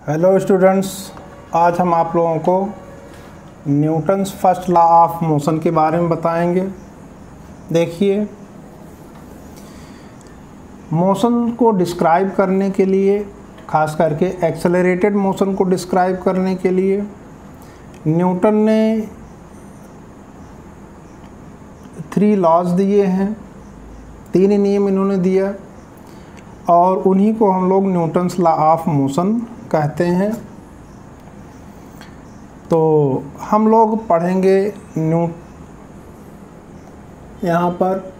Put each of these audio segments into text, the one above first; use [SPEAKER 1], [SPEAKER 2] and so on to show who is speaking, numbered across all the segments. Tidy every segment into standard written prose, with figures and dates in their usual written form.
[SPEAKER 1] Hello students, आज हम आप लोगों को Newton's first law of motion के बारे में बताएंगे। देखिए, मोशन को डिस्क्राइब करने के लिए, खास करके एक्सेलरेटेड मोशन को डिस्क्राइब करने के लिए न्यूटन ने 3 लॉज दिए हैं। 3 नियम इन्होंने दिया और उन्हीं को हम लोग न्यूटन्स लॉ ऑफ मोशन कहते हैं। तो हम लोग पढ़ेंगे यहाँ पर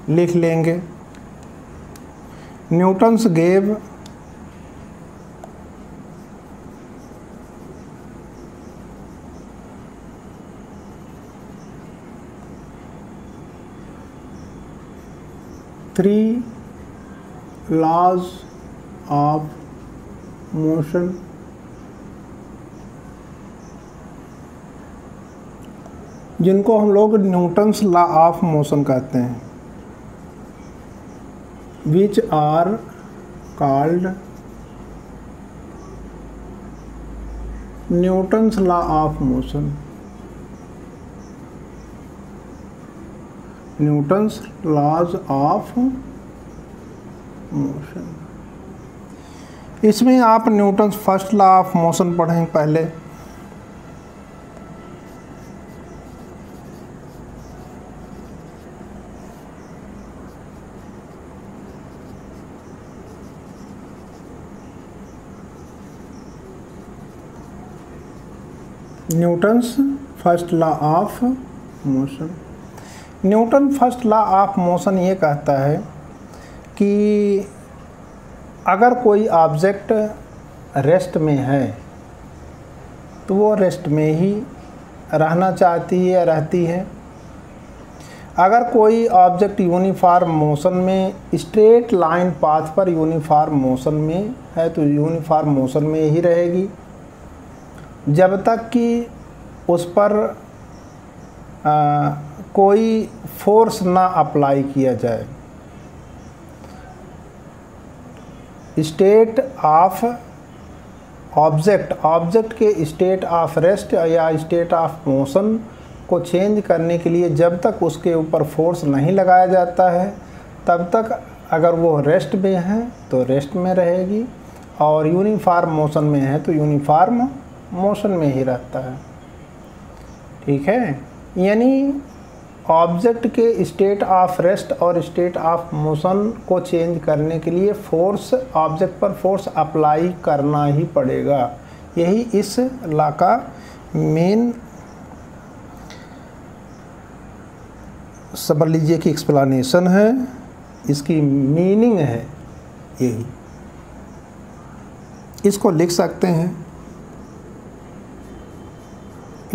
[SPEAKER 1] लिख लेंगे, Newton's gave three laws of motion जिनको हम लोग न्यूटन्स लॉ ऑफ मोशन कहते हैं, which are called Newton's law of motion. Newton's laws of motion. इसमें आप Newton's first law of motion पढ़ेंगे पहले। Newton's first law of motion. Newton first law of motion ये कहता है कि अगर कोई ऑब्जेक्ट रेस्ट में है तो वो रेस्ट में ही रहना चाहती है या रहती है। अगर कोई ऑब्जेक्ट यूनिफॉर्म मोशन में, स्ट्रेट लाइन पाथ पर यूनिफॉर्म मोशन में है तो यूनिफॉर्म मोशन में ही रहेगी जब तक कि उस पर कोई फोर्स ना अप्लाई किया जाए। स्टेट ऑफ ऑब्जेक्ट के स्टेट ऑफ रेस्ट या स्टेट ऑफ मोशन को चेंज करने के लिए जब तक उसके ऊपर फोर्स नहीं लगाया जाता है तब तक अगर वो रेस्ट में है तो रेस्ट में रहेगी और यूनिफॉर्म मोशन में है तो यूनिफॉर्म मोशन में ही रहता है। ठीक है, यानी ऑब्जेक्ट के स्टेट ऑफ रेस्ट और स्टेट ऑफ मोशन को चेंज करने के लिए फोर्स, ऑब्जेक्ट पर फोर्स अप्लाई करना ही पड़ेगा। यही इस लॉ का मेन, समझ लीजिए कि एक्सप्लेनेशन है, इसकी मीनिंग है यही। इसको लिख सकते हैं,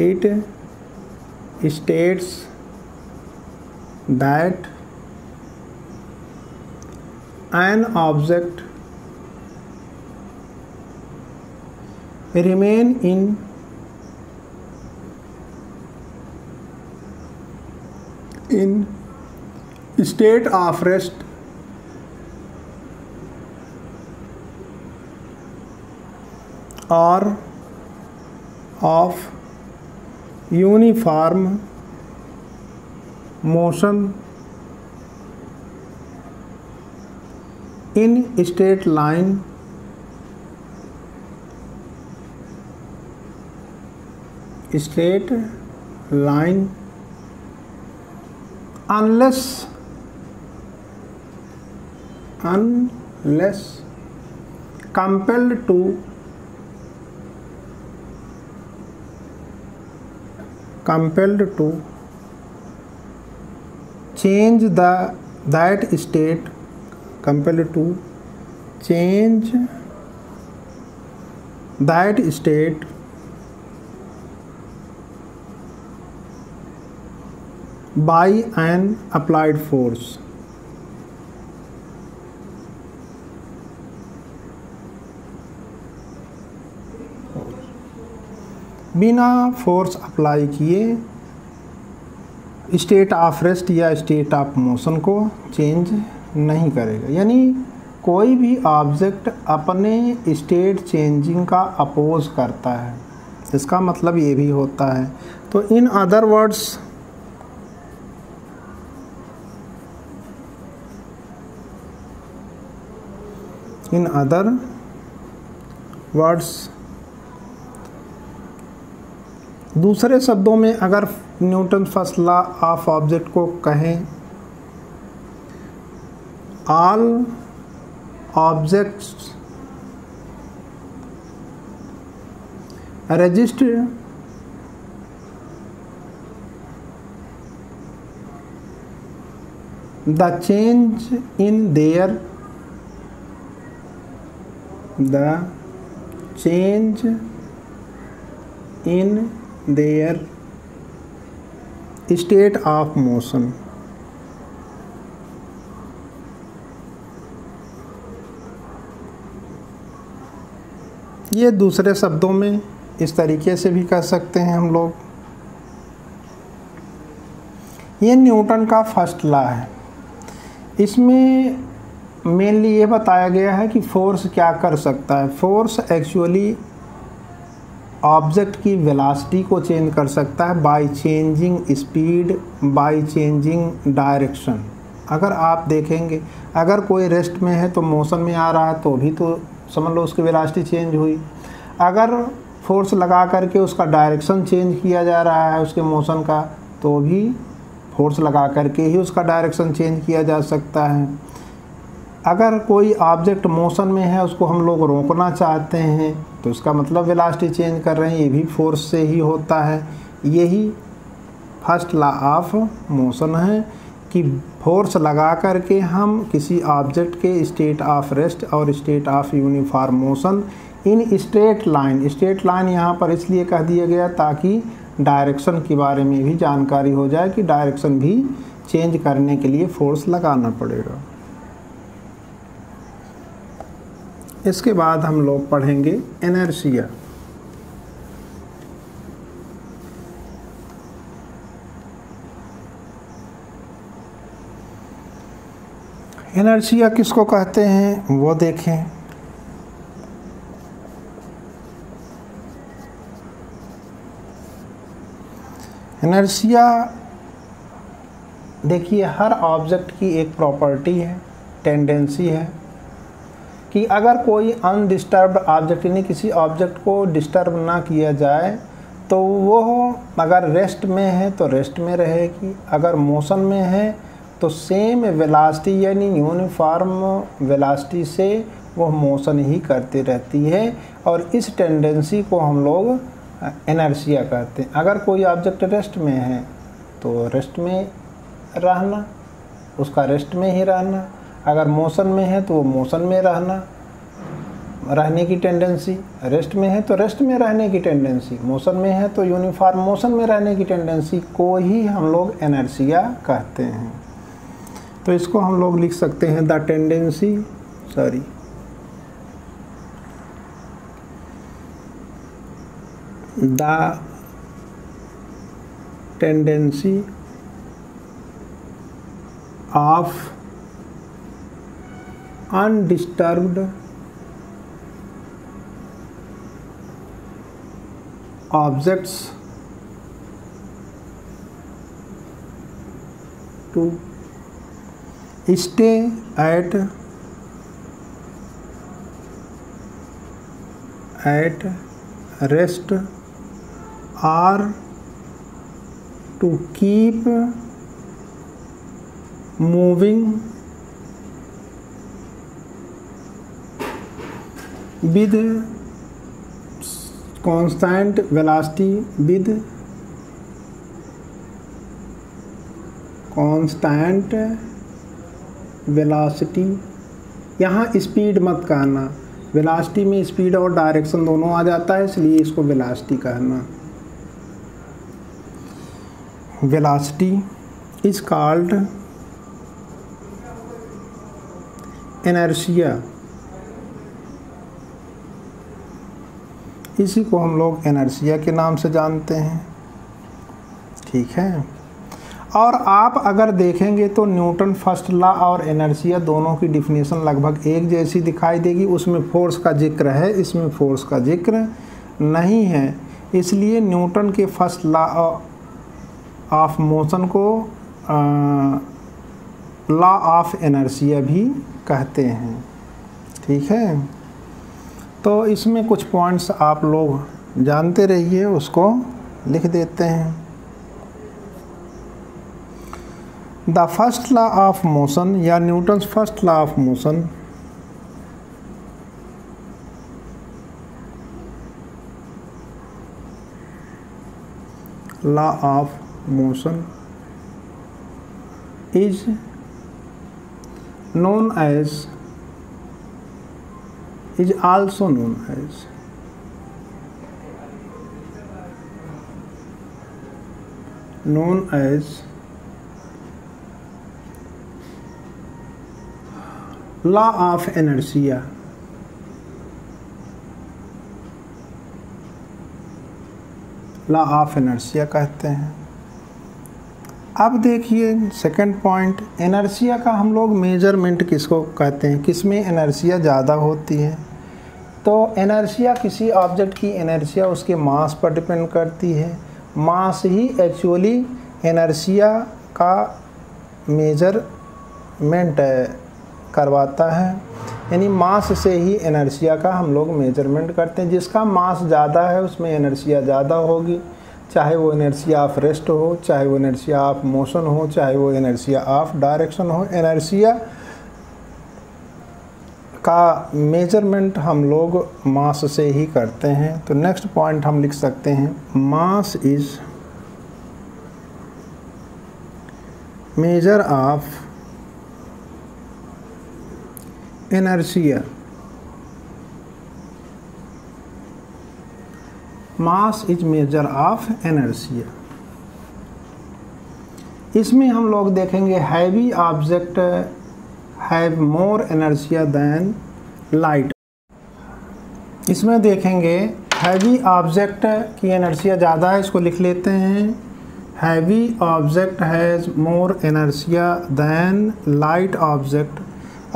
[SPEAKER 1] it states that an object remain in state of rest or of uniform motion in straight line unless compelled to change that state, compelled to change that state by an applied force। बिना force apply किए state of rest या state of motion को change नहीं करेगा। यानी कोई भी object अपने स्टेट चेंजिंग का अपोज करता है, इसका मतलब ये भी होता है। तो इन अदर वर्ड्स दूसरे शब्दों में अगर Newton first law of object को कहें, all objects resist the change in their state of motion। ये दूसरे शब्दों में इस तरीके से भी कर सकते हैं हम लोग। ये न्यूटन का फर्स्ट लॉ है। इसमें मेनली ये बताया गया है कि फोर्स क्या कर सकता है। फोर्स एक्चुअली ऑब्जेक्ट की वेलोसिटी को चेंज कर सकता है by changing speed, by changing direction. अगर आप देखेंगे, अगर कोई रेस्ट में है तो मोशन में आ रहा है तो भी तो समझ लो उसकी वेलोसिटी चेंज हुई। अगर फोर्स लगा करके उसका डायरेक्शन चेंज किया जा रहा है उसके मोशन का, तो भी फोर्स लगा करके ही उसका डायरेक्शन चेंज किया जा सकता है। अगर कोई ऑब्जेक्ट मोशन में है, उसको हम लोग रोकना चाहते हैं, तो उसका मतलब वेलोसिटी चेंज कर रहे हैं, ये भी फोर्स से ही होता है। यही फर्स्ट लॉ ऑफ मोशन है कि फोर्स लगा करके हम किसी ऑब्जेक्ट के स्टेट ऑफ रेस्ट और state of uniform motion in straight line यहाँ पर इसलिए कह दिया गया ताकि डायरेक्शन के बारे में भी जानकारी हो जाए कि डायरेक्शन भी चेंज करने के लिए फोर्स लगाना पड़ेगा। इसके बाद हम लोग पढ़ेंगे इनर्शिया। इनर्शिया किसको कहते हैं वो देखें। इनर्शिया देखिए, हर ऑब्जेक्ट की एक प्रॉपर्टी है, टेंडेंसी है कि अगर कोई अनडिस्टर्ब्ड ऑब्जेक्ट यानी किसी ऑब्जेक्ट को डिस्टर्ब ना किया जाए तो वो अगर रेस्ट में है तो रेस्ट में रहेगी, अगर मोशन में है तो सेम वेलोसिटी यानी यूनिफॉर्म वेलोसिटी से वो मोशन ही करती रहती है, और इस टेंडेंसी को हम लोग इनर्शिया कहते हैं। अगर कोई ऑब्जेक्ट रेस्ट में है तो रेस्ट में रहना, उसका रेस्ट में ही रहना, अगर मोशन में है तो वो मोशन में रहने की टेंडेंसी, रेस्ट में है तो रेस्ट में रहने की टेंडेंसी, मोशन में है तो यूनिफॉर्म मोशन में रहने की टेंडेंसी को ही हम लोग इनर्शिया कहते हैं। तो इसको हम लोग लिख सकते हैं the tendency of undisturbed objects to stay at rest or to keep moving with constant velocity यहाँ स्पीड मत कहना, वेलोसिटी में स्पीड और डायरेक्शन दोनों आ जाता है, इसलिए इसको वेलोसिटी कहना। वेलोसिटी इज कॉल्ड इनर्शिया, इसी को हम लोग इनर्शिया के नाम से जानते हैं। ठीक है। और आप अगर देखेंगे तो न्यूटन फर्स्ट लॉ और इनर्शिया दोनों की डिफिनीशन लगभग एक जैसी दिखाई देगी। उसमें फोर्स का जिक्र है, इसमें फोर्स का जिक्र नहीं है। इसलिए न्यूटन के फर्स्ट लॉ ऑफ मोशन को लॉ ऑफ इनर्शिया भी कहते हैं। ठीक है, तो इसमें कुछ पॉइंट्स आप लोग जानते रहिए, उसको लिख देते हैं। The first law of motion या Newton's first law of motion law of motion is also known as law of inertia। Law of inertia कहते हैं। अब देखिए सेकंड पॉइंट, इनर्शिया का हम लोग मेजरमेंट किसको कहते हैं, किस में इनर्शिया ज़्यादा होती है। तो इनर्शिया किसी ऑब्जेक्ट की इनर्शिया उसके मास पर डिपेंड करती है। मास ही एक्चुअली इनर्शिया का मेजरमेंट करवाता है, यानी मास से ही इनर्शिया का हम लोग मेजरमेंट करते हैं। जिसका मास ज़्यादा है उसमें इनर्शिया ज़्यादा होगी, चाहे वो इनर्शिया ऑफ रेस्ट हो, चाहे वो इनर्शिया ऑफ मोशन हो, चाहे वो इनर्शिया ऑफ डायरेक्शन हो। इनर्शिया का मेजरमेंट हम लोग मास से ही करते हैं। तो नेक्स्ट पॉइंट हम लिख सकते हैं, mass is measure of inertia. Mass is measure of inertia. इसमें हम लोग देखेंगे heavy object have more inertia than light. इसमें देखेंगे हैवी ऑब्जेक्ट की इनर्शिया ज़्यादा है, इसको लिख लेते हैं, heavy object has more inertia than light object.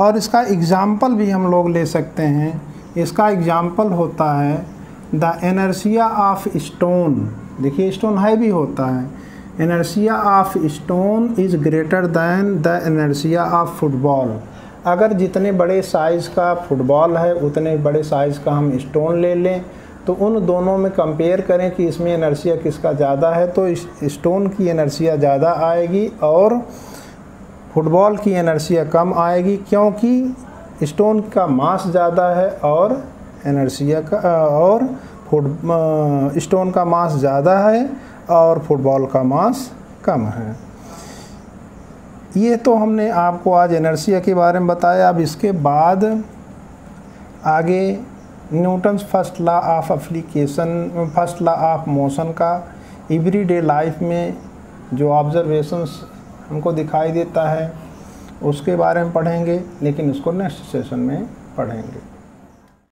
[SPEAKER 1] और इसका एग्ज़ाम्पल भी हम लोग ले सकते हैं। इसका एग्ज़ाम्पल होता है द इनर्शिया ऑफ स्टोन। देखिए स्टोन हैवी होता है, inertia of stone is greater than the inertia of football. अगर जितने बड़े साइज़ का फुटबॉल है उतने बड़े साइज़ का हम स्टोन ले लें तो उन दोनों में कंपेयर करें कि इसमें इनर्शिया किसका ज़्यादा है, तो स्टोन की इनर्शिया ज़्यादा आएगी और फुटबॉल की इनर्शिया कम आएगी, क्योंकि स्टोन का मास ज़्यादा है और इनर्शिया का और स्टोन का मास ज़्यादा है और फुटबॉल का मास कम है। ये तो हमने आपको आज इनर्शिया के बारे में बताया। अब इसके बाद आगे Newton's first law of application, first law of motion का एवरीडे लाइफ में जो ऑब्जर्वेशंस हमको दिखाई देता है उसके बारे में पढ़ेंगे, लेकिन उसको नेक्स्ट सेशन में पढ़ेंगे।